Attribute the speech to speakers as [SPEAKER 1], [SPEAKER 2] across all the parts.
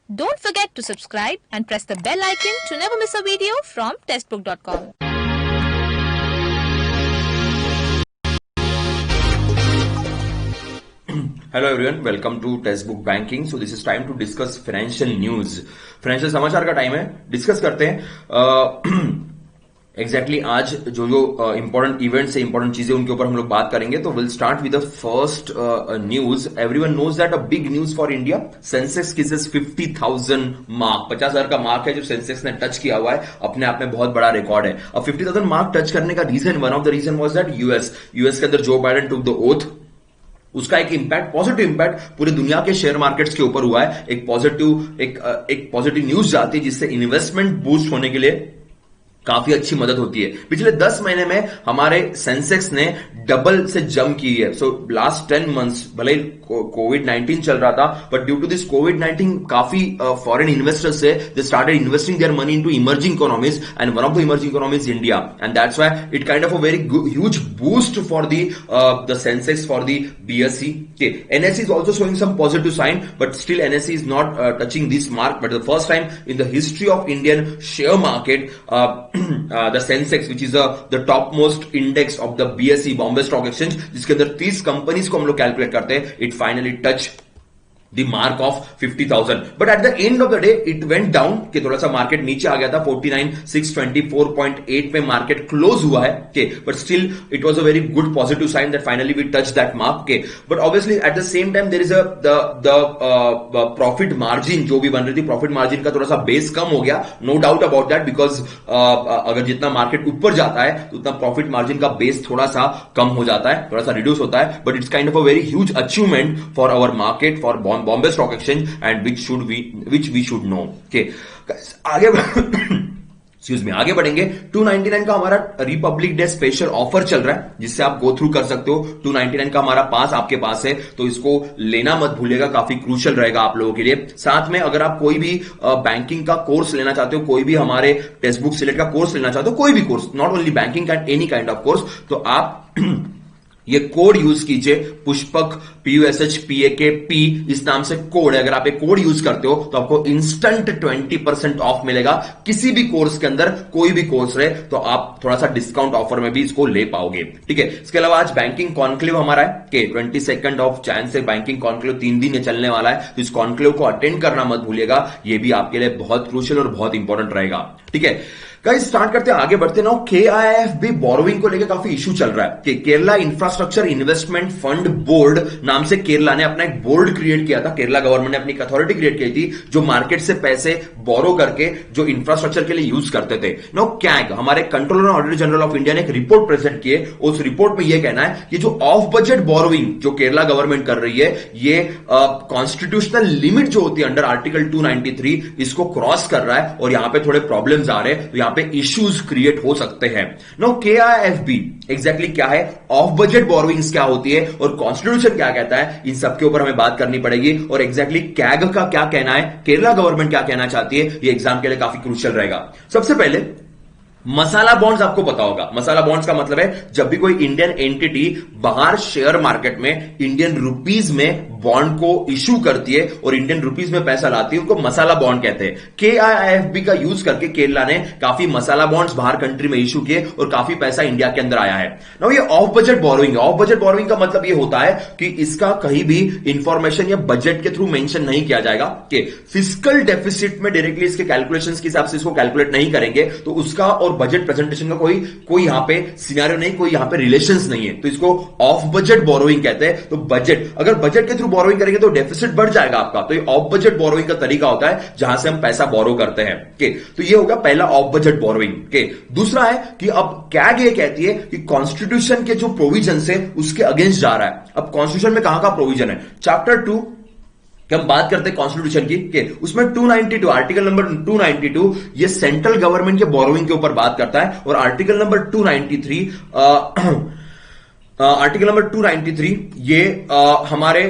[SPEAKER 1] Don't forget to subscribe and press the bell icon to never miss a video from testbook.com.
[SPEAKER 2] Hello everyone, welcome to Testbook Banking. So this is time to discuss financial news. Financial समाचार का time है, discuss करते हैं exactly आज जो important events है, important चीजें, उनके ऊपर हम लोग बात करेंगे. तो will start with the first news. Everyone knows that a big news for India, Sensex kisses 50,000 mark. 50,000 का मार्क है जो सेंसेक्स ने टच किया हुआ है. अपने आप में बहुत बड़ा रिकॉर्ड है. अब 50,000 मार्क टच करने का reason, one of the reason was that US के अंदर Joe Biden took the oath, उसका एक इंपैक्ट, पॉजिटिव इंपैक्ट पूरी दुनिया के शेयर मार्केट्स के ऊपर हुआ है. एक पॉजिटिव न्यूज जाती है जिससे इन्वेस्टमेंट बूस्ट होने के लिए काफी अच्छी मदद होती है. पिछले 10 महीने में हमारे सेंसेक्स ने डबल से जंप की है. सो लास्ट 10 मंथ्स, भले ही कोविड-19 चल रहा था, बट ड्यू टू दिस कोविड-19 काफी फॉरेन इन्वेस्टर्स से they started investing their money into emerging economies, and one of the emerging economies India, and that's why it kind of a very huge boost for the Sensex, for the BSE. Okay, NSE is also showing some positive sign, but still NSE is not touching this mark. But the first time in the history of Indian share market, the Sensex, which is the topmost index of the BSE, Bombay Stock Exchange, जिसके अंदर 30 companies को हम लोग calculate करते हैं, it finally touched the mark of 50,000. But at the end of the day, it went down, कि थोड़ा सा मार्केट नीचे आ गया था. 49,624.8 पे मार्केट क्लोज हुआ है. Okay, but still it was a very good positive sign that finally we touched that mark. Okay, but obviously at the same time there is the profit margin जो भी बन रही थी, profit margin का थोड़ा सा बेस कम हो गया, no doubt about that, because अगर जितना मार्केट ऊपर जाता है तो उतना प्रॉफिट मार्जिन का बेस थोड़ा सा कम हो जाता है, थोड़ा सा रिड्यूस होता है. But it's kind of a very huge achievement for our market, for Bombay Stock Exchange, and which we should know. Okay, आगे आगे बढ़ेंगे. 299 का हमारा रिपब्लिक डे स्पेशल ऑफर चल रहा है, जिससे आप गो थ्रू कर सकते हो. 299 का हमारा पास आपके पास है, तो इसको लेना मत भूलिएगा, काफी क्रूशियल रहेगा आप लोगों के लिए. साथ में अगर आप कोई भी बैंकिंग का कोर्स लेना चाहते हो, कोई भी हमारे टेक्स्ट बुक सिलेक्ट का कोर्स लेना चाहते हो, कोई भी कोर्स, नॉट ओनली बैंकिंग का, एनी काइंड ऑफ कोर्स, तो आप ये कोड यूज कीजिए, पुष्पक PUSHPAKP इस नाम से कोड है. अगर आप एक कोड यूज करते हो तो आपको इंस्टेंट 20% ऑफ मिलेगा. किसी भी कोर्स के अंदर, कोई भी कोर्स रहे, तो आप थोड़ा सा डिस्काउंट ऑफर में भी इसको ले पाओगे. ठीक है. इसके अलावा आज बैंकिंग कॉन्क्लेव हमारा है कि 22 ऑफ जैन से बैंकिंग कॉन्क्लेव 3 दिन चलने वाला है, तो इस कॉन्क्लेव को अटेंड करना मत भूलिएगा. ये भी आपके लिए बहुत क्रूशियल और बहुत इंपॉर्टेंट रहेगा. ठीक है गाइस, स्टार्ट करते हैं, आगे बढ़ते ना. KIFB बोरोविंग को लेकर काफी इशू चल रहा है कि Kerala infrastructure investment fund board नाम से केरला ने अपना एक बोर्ड क्रिएट किया था. केरला गवर्नमेंट ने अपनी एक अथॉरिटी क्रिएट की थी जो मार्केट से पैसे बोरो करके जो इंफ्रास्ट्रक्चर के लिए यूज करते थे. नो कैग, हमारे controller and auditor general of India ने एक रिपोर्ट प्रेजेंट की है. उस रिपोर्ट में यह कहना है कि जो ऑफ बजट बोरोविंग जो केरला गवर्नमेंट कर रही है, ये कॉन्स्टिट्यूशनल लिमिट जो होती है अंडर आर्टिकल 293, इसको क्रॉस कर रहा है, और यहां पे थोड़े प्रॉब्लम्स आ रहे हैं, तो यहां पे इश्यूज क्रिएट हो सकते हैं. नो KIFB एग्जैक्टली क्या है, ऑफ बजट बोरोइंग्स क्या होती है, और कॉन्स्टिट्यूशन क्या कहता है, इन सबके ऊपर हमें बात करनी पड़ेगी. और एग्जैक्टली कैग का क्या कहना है, केरला गवर्नमेंट क्या कहना चाहती है, ये एग्जाम के लिए काफी क्रूशियल रहेगा. सबसे पहले मसाला बॉन्ड्स आपको पता होगा. मसाला बॉन्ड्स का मतलब है जब भी कोई इंडियन एंटिटी बाहर शेयर मार्केट में इंडियन रुपीज में बॉन्ड को इश्यू करती है और इंडियन रुपीज में पैसा लाती है, उनको मसाला बॉन्ड कहते हैं. KIFB का यूज करके केरला ने काफी मसाला बॉन्ड्स बाहर कंट्री में इश्यू किए और काफी पैसा इंडिया के अंदर आया है. नाउ ये ऑफ बजट बोरोइंग है. ऑफ बजट बोरोइंग का मतलब ये होता है कि इसका कहीं भी इंफॉर्मेशन या बजट के थ्रू मेंशन नहीं किया जाएगा कि फिस्कल डेफिसिट में डायरेक्टली इसके कैलकुलेशंस के हिसाब से इसको कैलकुलेट नहीं करेंगे, तो उसका और बजट प्रेजेंटेशन का कोई यहां पे सिनेरियो नहीं, कोई यहां पे रिलेशंस नहीं है, तो इसको ऑफ बजट बोरोइंग कहते हैं. तो बजट, अगर बजट के थ्रू बोरोइंग करेंगे तो डेफिसिट बढ़ जाएगा आपका, तो ये ऑफ बजट बोरोइंग का तरीका होता है जहां से हम पैसा बोरो करते हैं. ओके, तो ये होगा पहला ऑफ बजट बोरोइंग. ओके, दूसरा है कि अब कैग ये कहती है कि कॉन्स्टिट्यूशन के जो प्रोविजन है उसके अगेंस्ट जा रहा है. अब कॉन्स्टिट्यूशन में कहां का प्रोविजन है, चैप्टर 2 कि हम बात करते हैं कॉन्स्टिट्यूशन की, के उसमें 292 आर्टिकल नंबर 292 ये सेंट्रल गवर्नमेंट के बोरोइंग के ऊपर बात करता है, और आर्टिकल नंबर 293 आर्टिकल नंबर 293 ये हमारे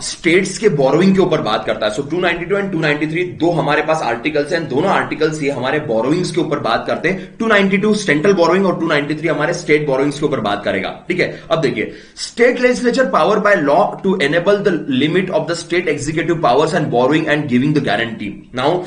[SPEAKER 2] स्टेट्स के बोरोइंग के ऊपर बात करता है। सो 292 एंड 293 दो हमारे पास आर्टिकल्स हैं, दोनों आर्टिकल्स ये हमारे बोरोइंग्स के ऊपर बात करते हैं। 292 सेंट्रल बोरोइंग और 293 हमारे स्टेट बोरोइंग्स के ऊपर बात करेगा। ठीक है, अब देखिए, state legislature power by law to enable the limit of the state executive powers and borrowing and giving the guarantee. Now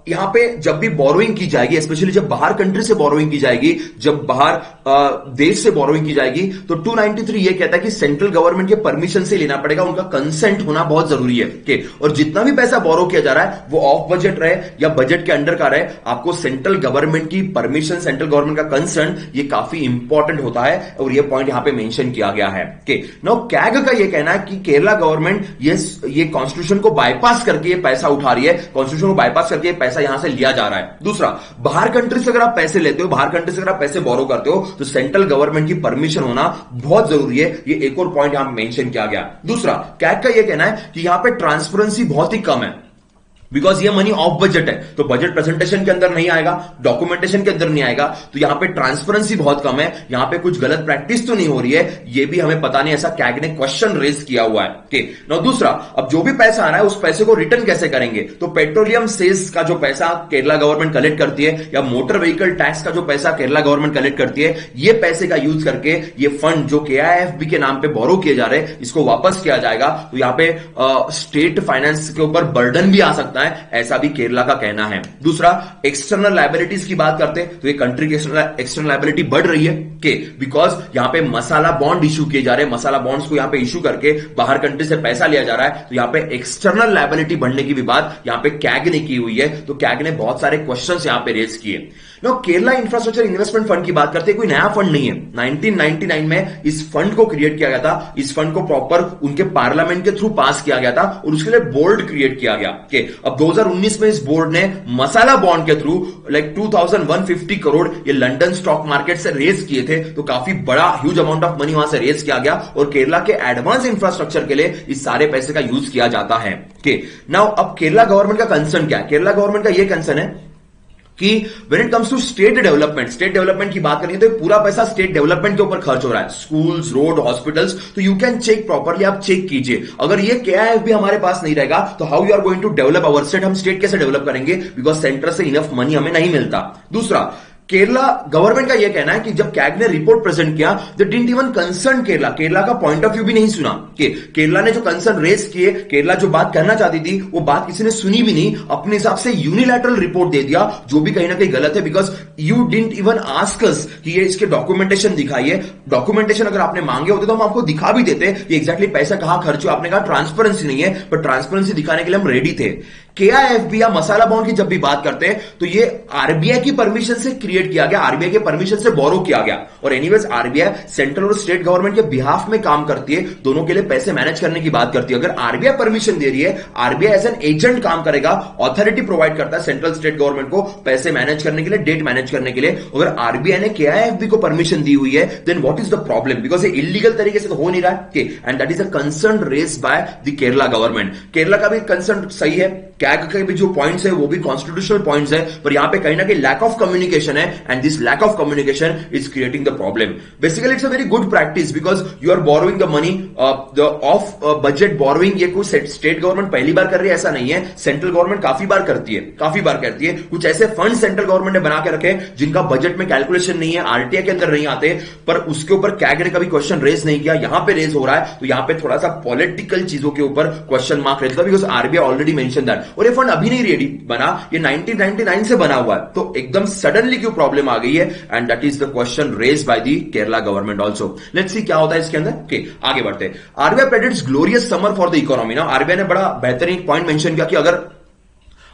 [SPEAKER 2] यहां पे जब भी बोरोइंग की जाएगी, स्पेशली जब बाहर कंट्री से बोरोइंग की जाएगी, जब बाहर देश से बोरोइंग की जाएगी, तो 293 ये कहता है कि सेंट्रल गवर्नमेंट के परमिशन से लेना पड़ेगा, उनका कंसेंट होना बहुत जरूरी है। ओके, और जितना भी पैसा बोरो किया जा रहा है वो ऑफ बजट रहे या बजट के अंडर का रहे, आपको सेंट्रल गवर्नमेंट की परमिशन, सेंट्रल गवर्नमेंट का कंसर्न, ये काफी इंपॉर्टेंट होता है और ये पॉइंट यहां पे मेंशन किया गया है। ओके, नाउ कैग का ये कहना है कि केरला गवर्नमेंट ये कॉन्स्टिट्यूशन को बाईपास करके ये पैसा उठा रही है, कॉन्स्टिट्यूशन को बाईपास करके पैसा यहां से लिया जा रहा है। दूसरा, बाहर कंट्री से अगर आप पैसे लेते हो, बाहर कंट्री से अगर आप पैसे बोरो करते हो, तो सेंट्रल गवर्नमेंट की परमिशन होना बहुत जरूरी है। ये एक और पॉइंट यहां मेंशन किया गया। दूसरा, कैग का यह कहना है कि यहां पे ट्रांसपेरेंसी बहुत ही कम है, बिकॉज ये मनी ऑफ बजट है, तो बजट प्रेजेंटेशन के अंदर नहीं आएगा, डॉक्यूमेंटेशन के अंदर नहीं आएगा, तो यहां पे ट्रांसपेरेंसी बहुत कम है, यहां पे कुछ गलत प्रैक्टिस तो नहीं हो रही है, ये भी हमें पता नहीं, ऐसा कैग ने क्वेश्चन रेज किया हुआ है। ओके, नाउ दूसरा, अब जो भी पैसा आ रहा है उस पैसे को रिटर्न कैसे करेंगे? तो पेट्रोलियम सेल्स का जो पैसा केरला गवर्नमेंट कलेक्ट करती है या मोटर व्हीकल टैक्स का जो पैसा केरला गवर्नमेंट कलेक्ट करती है, ये पैसे का यूज करके ये फंड जो KIFB के नाम पे बोरो किए जा रहे हैं, इसको वापस किया जाएगा। तो यहां पे स्टेट फाइनेंस के ऊपर बर्डन भी आ सकता है, ऐसा भी केरला का कहना है। दूसरा, एक्सटर्नल लायबिलिटीज की बात करते हैं तो ये कंट्री की एक्सटर्नल लायबिलिटी बढ़ रही है, के बिकॉज यहां पे मसाला बॉन्ड इशू किए जा रहे हैं, मसाला बॉन्ड्स को यहां पे इशू करके बाहर कंट्री से पैसा लिया जा रहा है, तो यहां पे एक्सटर्नल लायबिलिटी बढ़ने की भी बात यहां पे कैग ने की हुई है। तो कैग ने बहुत सारे क्वेश्चंस यहां पे रेज किए। No, Kerala infrastructure investment fund की बात करते हैं, कोई नया फंड नहीं है। 1999 में इस फंड को क्रिएट किया गया था, इस फंड को प्रॉपर उनके पार्लियामेंट के थ्रू पास किया गया था और उसके लिए बोर्ड क्रिएट किया गया। अब 2019 में इस बोर्ड ने मसाला बॉन्ड के थ्रू 2150 करोड़ ये लंदन स्टॉक मार्केट से रेज किए थे, तो काफी बड़ा ह्यूज अमाउंट ऑफ मनी वहां से रेज किया गया और केरला के एडवांस इंफ्रास्ट्रक्चर के लिए इस सारे पैसे का यूज किया जाता है। नाउ अब केरला गवर्नमेंट का कंसर्न क्या है? केरला गवर्नमेंट का यह कंसर्न है कि when it comes to state development की बात करें तो पूरा पैसा स्टेट डेवलपमेंट के ऊपर खर्च हो रहा है, स्कूल्स, रोड, हॉस्पिटल्स। तो यू कैन चेक प्रॉपरली, आप चेक कीजिए। अगर ये KIFB हमारे पास नहीं रहेगा तो how you are going to develop our state? हम स्टेट कैसे डेवलप करेंगे? बिकॉज सेंटर से इनफ मनी हमें नहीं मिलता। दूसरा, केरला गवर्नमेंट का यह कहना है कि जब कैग ने रिपोर्ट प्रेजेंट किया, they didn't even concern Kerala, Kerala का पॉइंट ऑफ व्यू भी नहीं सुना। कि केरला ने जो कंसर्न रेज किए, केरला जो बात कहना चाहती थी वो बात किसी ने सुनी भी नहीं, अपने हिसाब से यूनिलैटरल रिपोर्ट दे दिया, जो भी कहीं ना कहीं गलत है। Because you didn't even ask us कि ये इसके डॉक्यूमेंटेशन दिखाइए। डॉक्यूमेंटेशन अगर आपने मांगे होते तो हम आपको दिखा भी देते कि एग्जैक्टली पैसा कहां खर्च हुआ। आपने कहा ट्रांसपेरेंसी नहीं है, पर ट्रांसपेरेंसी दिखाने के लिए हम रेडी थे। KIFB या मसाला बॉन्ड की जब भी बात करते हैं तो ये RBI की परमिशन से क्रिएट किया गया, RBI के परमिशन से बोरो किया गया। और एनीवेज RBI सेंट्रल और स्टेट गवर्नमेंट के बिहाफ में काम करती है, दोनों के लिए पैसे मैनेज करने की बात करती है। अगर RBI परमिशन दे रही है, RBI एज एन एजेंट काम करेगा, ऑथोरिटी प्रोवाइड करता है सेंट्रल स्टेट गवर्नमेंट को पैसे मैनेज करने के लिए, डेट मैनेज करने के लिए। अगर RBI ने KIFB को परमिशन दी हुई है, then what is the problem? Because ये इलीगल तरीके से तो हो नहीं रहा है, and that is a concern raised by the Kerala government. Kerala का भी कंसर्न सही है, कैग के भी जो पॉइंट्स है वो भी कॉन्स्टिट्यूशनल पॉइंट्स है, पर यहां पे कहीं ना कहीं लैक ऑफ कम्युनिकेशन है, and this lack of communication is creating the problem. Basically it's a very good practice because you are borrowing the money of budget borrowing. ये कोई स्टेट गवर्नमेंट पहली बार कर रही है ऐसा नहीं है, सेंट्रल गवर्नमेंट काफी बार करती है। कुछ ऐसे फंड सेंट्रल गवर्नमेंट ने बना के रखे जिनका बजट में कैलकुलेशन नहीं है, RTI के अंदर नहीं आते, पर उसके ऊपर कैग ने कभी क्वेश्चन रेज नहीं किया। यहां पे रेज हो रहा है, तो यहां पे थोड़ा सा पॉलिटिकल चीजों के ऊपर क्वेश्चन मार्क रहता है, because RBI already mention that. और ये फंड अभी नहीं रेडी बना, ये 1999 से बना हुआ है, तो एकदम सडनली क्यों प्रॉब्लम आ गई है? And that is the question raised by the Kerala government also. Let's see क्या होता है इसके अंदर। आगे बढ़ते हैं। RBI predicts glorious summer for the economy. ना RBI ने बड़ा बेहतरीन पॉइंट मेंशन किया कि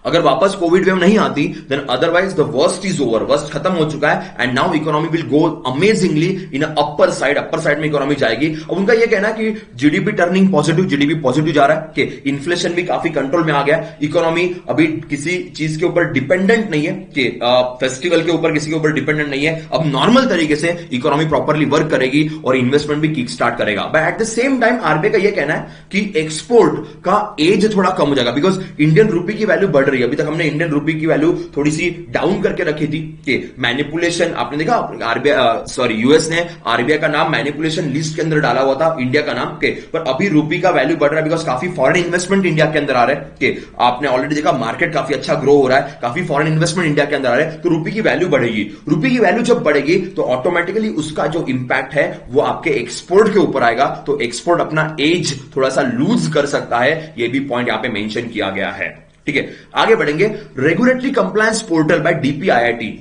[SPEAKER 2] अगर वापस कोविड वेव नहीं आती, then otherwise the worst is over, worst खत्म हो चुका है, and now economy will go amazingly in upper side में इकोनॉमी जाएगी। अब उनका यह कहना है कि GDP turning positive, GDP positive जा रहा है, कि इन्फ्लेशन भी काफी कंट्रोल में आ गया, इकोनॉमी अभी किसी चीज के ऊपर डिपेंडेंट नहीं है, कि फेस्टिवल के ऊपर किसी के ऊपर डिपेंडेंट नहीं है, अब नॉर्मल तरीके से इकोनॉमी प्रॉपरली वर्क करेगी और इन्वेस्टमेंट भी किक स्टार्ट करेगा। But at the same time RBI का यह कहना है कि एक्सपोर्ट का एज थोड़ा कम हो जाएगा, बिकॉज इंडियन रूपी की वैल्यू बढ़ रही रही है। अभी तक हमने इंडियन रुपी की वैल्यू थोड़ी सी डाउन करके रखी थी कि मैनिपुलेशन, आपने देखा आरबीआई यूएस ने आरबीआई का नाम मैनिपुलेशन लिस्ट के अंदर डाला हुआ था इंडिया का नाम के, पर अभी रुपी का वैल्यू बढ़ रहा है बिकॉज काफी फॉरेन इन्वेस्टमेंट इंडिया के अंदर आ रहा है कि आपने ऑलरेडी देखा मार्केट काफी अच्छा ग्रो हो रहा है, काफी फॉरेन इन्वेस्टमेंट इंडिया के अंदर आ रहा है, तो रुपी की वैल्यू बढ़ेगी। रुपी की वैल्यू जब बढ़ेगी तो ऑटोमेटिकली उसका जो इंपैक्ट है वो आपके एक्सपोर्ट के ऊपर आएगा, तो एक्सपोर्ट अपना एज थोड़ा सा लूज कर सकता है, ये भी पॉइंट यहां पे मेंशन किया गया है। ठीक है, आगे बढ़ेंगे। Regulatory compliance portal bye DPIIT,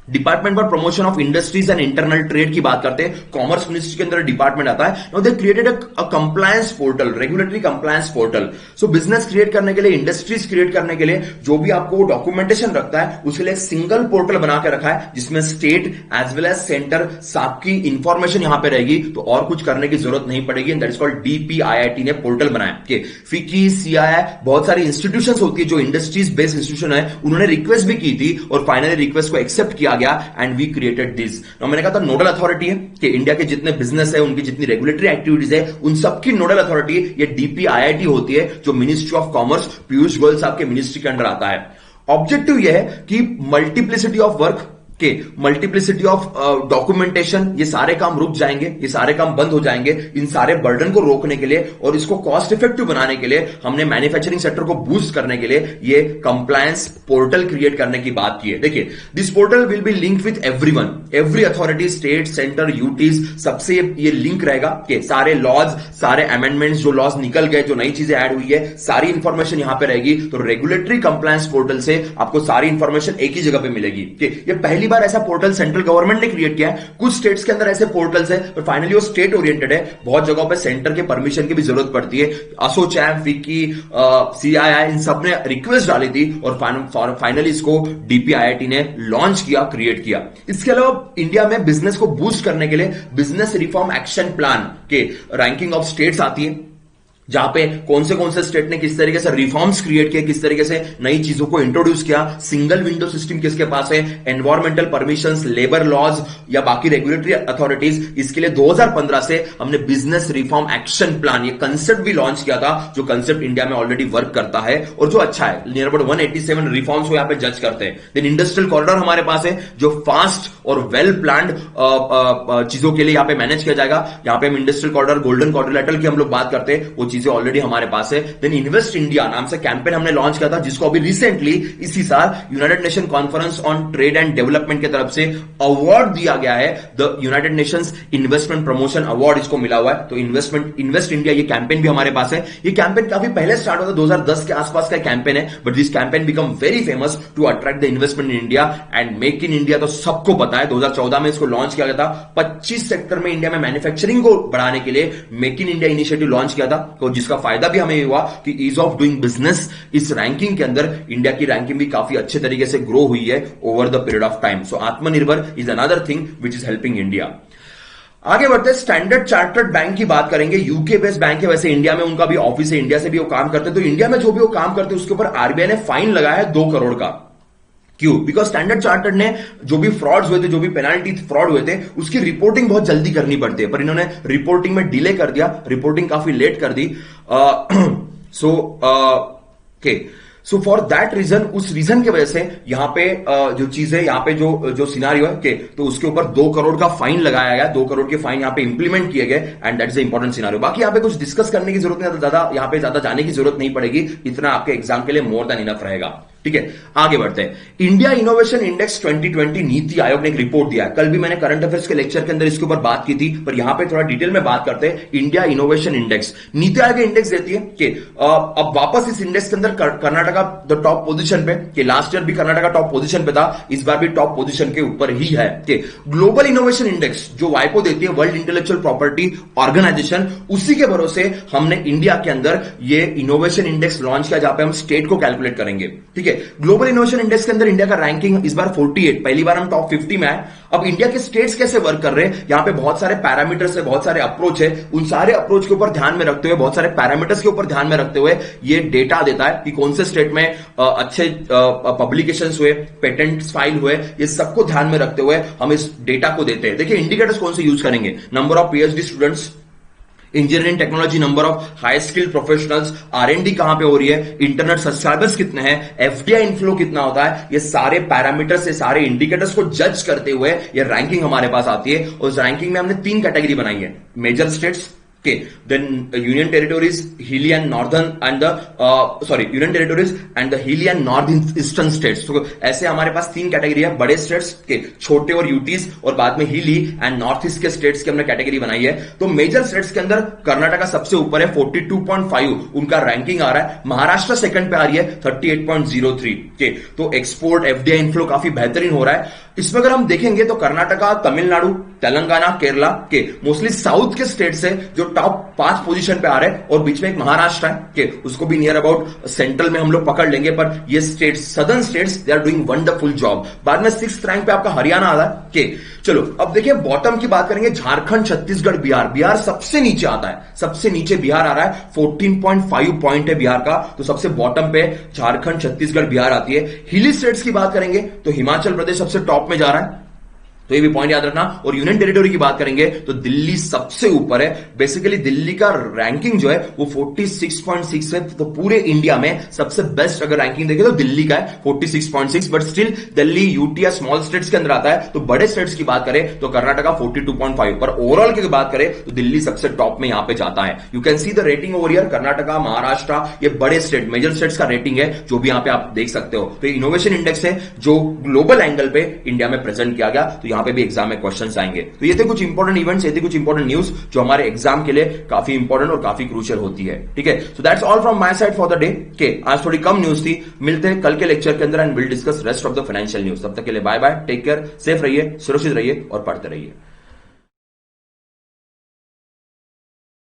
[SPEAKER 2] department for promotion of industries and internal trade की बात करते हैं, कॉमर्स मिनिस्ट्री के अंदर डिपार्टमेंट आता है। Now they created a compliance portal, regulatory compliance portal. So business create करने के लिए, इंडस्ट्रीज क्रिएट करने के लिए जो भी आपको डॉक्यूमेंटेशन रखता है उसके लिए सिंगल पोर्टल बना के रखा है जिसमें state as well as centre सबकी इंफॉर्मेशन यहां पे रहेगी, तो और कुछ करने की जरूरत नहीं पड़ेगी। दैट इज कॉल्ड डीपीआईआईटी ने पोर्टल बनाया। फिकी, सीआईआई, बहुत सारी इंस्टीट्यूशंस होती है जो इंडस्ट्रीज बेस्ड इंस्टीट्यूशन है, उन्होंने रिक्वेस्ट भी की थी और फाइनली रिक्वेस्ट को एक्सेप्ट किया गया एंड वी क्रिएटेड दिस। मैंने कहा था नोडल अथॉरिटी है कि इंडिया के जितने बिजनेस है, उनकी जितनी रेगुलेटरी एक्टिविटीज है, उन सबकी नोडल अथॉरिटी ये डीपीआईआईटी होती है, जो ministry of commerce Piyush Goyal साहब के मिनिस्ट्री के अंडर आता है। ऑब्जेक्टिव यह है कि मल्टीप्लिसिटी ऑफ वर्क के, मल्टीप्लिसिटी ऑफ डॉक्यूमेंटेशन, ये सारे काम रुक जाएंगे, ये सारे काम बंद हो जाएंगे। इन सारे बर्डन को रोकने के लिए और इसको कॉस्ट इफेक्टिव बनाने के लिए हमने मैन्युफैक्चरिंग सेक्टर को बूस्ट करने के लिए ये कंप्लायंस पोर्टल क्रिएट करने की बात की है। देखिए, this portal will be link with everyone, every authority, state, centre, UTs, सबसे ये लिंक रहेगा कि सारे लॉज, सारे अमेंडमेंट्स, जो लॉज निकल गए, जो नई चीजें ऐड हुई है, सारी इंफॉर्मेशन यहां पे रहेगी। तो रेगुलेटरी कंप्लायंस पोर्टल से आपको सारी इंफॉर्मेशन एक ही जगह पे मिलेगी। ये पहली बार ऐसा पोर्टल सेंट्रल गवर्नमेंट ने क्रिएट किया है। कुछ स्टेट्स के अंदर ऐसे पोर्टल्स है, पर फाइनली वो स्टेट ओरिएंटेड है। बहुत जगहों पे सेंटर के परमिशन की भी जरूरत पड़ती है। असोचैम, फिकी, सीआईआई, इन सब ने रिक्वेस्ट डाली थी और फाइनली इसको डीपीआईआईटी ने लॉन्च किया, क्रिएट किया। इसके अलावा इंडिया में बिजनेस को बूस्ट करने के लिए बिजनेस रिफॉर्म एक्शन प्लान के रैंकिंग ऑफ स्टेट्स आती है, जहां पे कौन से स्टेट ने किस तरीके से रिफॉर्म्स क्रिएट किए, किस तरीके से नई चीजों को इंट्रोड्यूस किया, सिंगल विंडो सिस्टम किसके पास है, एनवायरमेंटल परमिशंस, लेबर लॉज या बाकी रेगुलेटरी अथॉरिटीज। इसके लिए 2015 से हमने बिजनेस रिफॉर्म एक्शन प्लान, ये कंसेप्ट भी लॉन्च किया था, जो कंसेप्ट इंडिया में ऑलरेडी वर्क करता है और जो अच्छा है। नियर अबाउट 187 रिफॉर्म्स को यहां पे जज करते हैं। देन इंडस्ट्रियल कॉरिडोर हमारे पास है, जो फास्ट और वेल प्लान्ड चीजों के लिए यहां पे मैनेज किया जाएगा। यहां पे हम इंडस्ट्रियल कॉरिडोर, गोल्डन क्वाड्रिलेटरल की हम लोग बात करते हैं, वो चीजें ऑलरेडी हमारे पास है। देन इन्वेस्ट इंडिया नाम से कैंपेन हमने लॉन्च किया था, जिसको अभी रिसेंटली इसी साल United nation conference on trade and development की तरफ से अवार्ड दिया गया है। The United Nations investment promotion award इसको मिला हुआ है। तो इन्वेस्ट इंडिया ये कैंपेन भी हमारे पास है। ये कैंपेन काफी पहले स्टार्ट हुआ था, 2010 के आसपास का कैंपेन है, but this campaign become very famous to attract the investment in India and make in India. तो सबको पता है 2014 में इसको लॉन्च किया गया था। 25 सेक्टर में इंडिया में मैन्युफैक्चरिंग को बढ़ाने के लिए make in India initiative launch किया था, तो जिसका फायदा भी हमें हुआ कि ईज ऑफ डूइंग बिजनेस, इस रैंकिंग के अंदर इंडिया की रैंकिंग भी काफी अच्छे तरीके से ग्रो हुई है over the period of time. So Atmanirbhar is another thing which is helping India. आगे बढ़ते हैं, स्टैंडर्ड चार्टर्ड बैंक की बात करेंगे। यूके बेस्ड बैंक है, वैसे इंडिया में उनका भी ऑफिस है, इंडिया से भी वो काम करते हैं। तो इंडिया में जो भी वो काम करते हैं उसके ऊपर आरबीआई ने फाइन लगाया है 2 करोड़ का। क्यों? बिकॉज स्टैंडर्ड चार्टर्ड ने जो भी फ्रॉड्स हुए थे, जो भी पेनाल्टी फ्रॉड हुए थे, उसकी रिपोर्टिंग बहुत जल्दी करनी पड़ती है, पर इन्होंने रिपोर्टिंग में डिले कर दिया, रिपोर्टिंग काफी लेट कर दी। सो फॉर दैट रीजन, उस रीजन की वजह से यहां पे जो चीज है, यहां पे जो सिनारियो है तो उसके ऊपर 2 करोड़ का फाइन लगाया गया। 2 करोड़ के फाइन यहां पे इंप्लीमेंट किए गए and that is important scenario. बाकी यहां पे कुछ डिस्कस करने की जरूरत नहीं, ज्यादा यहां पे ज्यादा जाने की जरूरत नहीं पड़ेगी, इतना आपके एग्जाम के लिए मोर देन इनफ रहेगा। ठीक है, आगे बढ़ते हैं। India innovation index 2020 NITI Aayog ने एक रिपोर्ट दिया है। कल भी मैंने करंट अफेयर्स के लेक्चर के अंदर इसके ऊपर बात की थी, पर यहां पे थोड़ा डिटेल में बात करते हैं। India innovation index, NITI Aayog index देती है कि अब वापस इस इंडेक्स के अंदर कर्नाटका द टॉप पोजीशन पे, कि लास्ट ईयर भी कर्नाटका टॉप पोजीशन पे था, इस बार भी टॉप पोजीशन के ऊपर ही है। कि ग्लोबल इनोवेशन इंडेक्स जो वाइपो देती है, वर्ल्ड इंटेलेक्चुअल प्रॉपर्टी ऑर्गेनाइजेशन, उसी के भरोसे हमने इंडिया के अंदर ये इनोवेशन इंडेक्स लॉन्च किया, जहां पे हम स्टेट को कैलकुलेट करेंगे। ठीक है, ग्लोबल इनोवेशन इंडेक्स के अंदर इंडिया का रैंकिंग इस बार 48, पहली बार हम टॉप 50 में आए। अब इंडिया के स्टेट्स कैसे वर्क कर रहे हैं, यहां पे बहुत सारे पैरामीटर्स है, बहुत सारे अप्रोच है, उन सारे अप्रोच के ऊपर ध्यान में रखते हुए, बहुत सारे पैरामीटर्स के ऊपर ध्यान में रखते हुए ये डेटा देता है कि कौन से स्टेट में अच्छे पब्लिकेशंस हुए, पेटेंट्स फाइल हुए, ये सबको ध्यान में रखते हुए हम इस डेटा को देते हैं। देखिए इंडिकेटर्स कौन से यूज करेंगे, number of PhD students, engineering technology, number of high skilled professionals, R&D कहां पे हो रही है, इंटरनेट सब्सक्राइबर्स कितने हैं, FDI इनफ्लो कितना होता है, ये सारे पैरामीटर्स से सारे इंडिकेटर्स को जज करते हुए ये रैंकिंग हमारे पास आती है। और उस रैंकिंग में हमने 3 कैटेगरी बनाई है, major states, okay, then union territories, hilly and northern and the union territories and the hilly and northeastern states। तो ऐसे हमारे पास 3 कैटेगरी है, बड़े स्टेट्स के, छोटे और यूटीज, और बाद में हिली एंड नॉर्थ ईस्ट के स्टेट्स की हमने कैटेगरी बनाई है। तो मेजर स्टेट्स के अंदर कर्नाटका सबसे ऊपर है, 42.5 उनका रैंकिंग आ रहा है। महाराष्ट्र सेकंड पे आ रही है 38.03 के। तो एक्सपोर्ट, FDI इनफ्लो काफी बेहतरीन हो रहा है। इसमें अगर हम देखेंगे तो कर्नाटका, तमिलनाडु, तेलंगाना, केरला के मोस्टली साउथ के स्टेट्स है जो टॉप 5 पोजीशन पे आ रहे हैं, और बीच में एक महाराष्ट्र है कि उसको भी नियर अबाउट सेंट्रल में हम लोग पकड़ लेंगे। पर ये states, southern states, they are doing wonderful job. बाद में 6th रैंक पे आपका हरियाणा आ रहा है कि चलो अब देखिए बॉटम की बात करेंगे, झारखंड, छत्तीसगढ़, बिहार। बिहार सबसे नीचे आता है, सबसे नीचे बिहार आ रहा है, 14.5 पॉइंट है बिहार का। तो सबसे बॉटम पे झारखंड, छत्तीसगढ़, बिहार आती है। हिली स्टेट्स की बात करेंगे तो हिमाचल प्रदेश सबसे टॉप में जा रहा है, तो ये भी पॉइंट याद रखना। और यूनियन टेरिटरी की बात करेंगे तो दिल्ली सबसे ऊपर है। बेसिकली दिल्ली का रैंकिंग जो है वो 46.6 है। तो पूरे इंडिया में सबसे बेस्ट अगर रैंकिंग देखें तो दिल्ली का है 46.6, बट स्टिल दिल्ली यूटी या स्मॉल स्टेट्स के अंदर आता है। तो बड़े स्टेट्स की बात करें तो कर्नाटका 42.5, पर ओवरऑल की बात करें तो दिल्ली सबसे टॉप में यहां पे जाता है। You can see the rating over here, Karnataka, Maharashtra, ये बड़े स्टेट, मेजर स्टेट्स का रेटिंग है जो भी यहां पे आप देख सकते हो। तो इनोवेशन इंडेक्स है जो ग्लोबल एंगल पे इंडिया में प्रेजेंट किया गया। तो यहां पे भी एग्जाम में क्वेश्चंस आएंगे। तो ये थे कुछ इंपॉर्टेंट इवेंट्स, ये थे कुछ इंपॉर्टेंट न्यूज जो हमारे एग्जाम के लिए काफी इंपॉर्टेंट और काफी क्रूशियल होती है। ठीक है, so that's all from my side for the day. के आज थोड़ी कम न्यूज थी, मिलते हैं कल के लेक्चर के अंदर and will discuss rest of the financial news. तब तक के लिए bye bye, take care, safe रहिए, सुरक्षित रहिए और पढ़ते रहिए।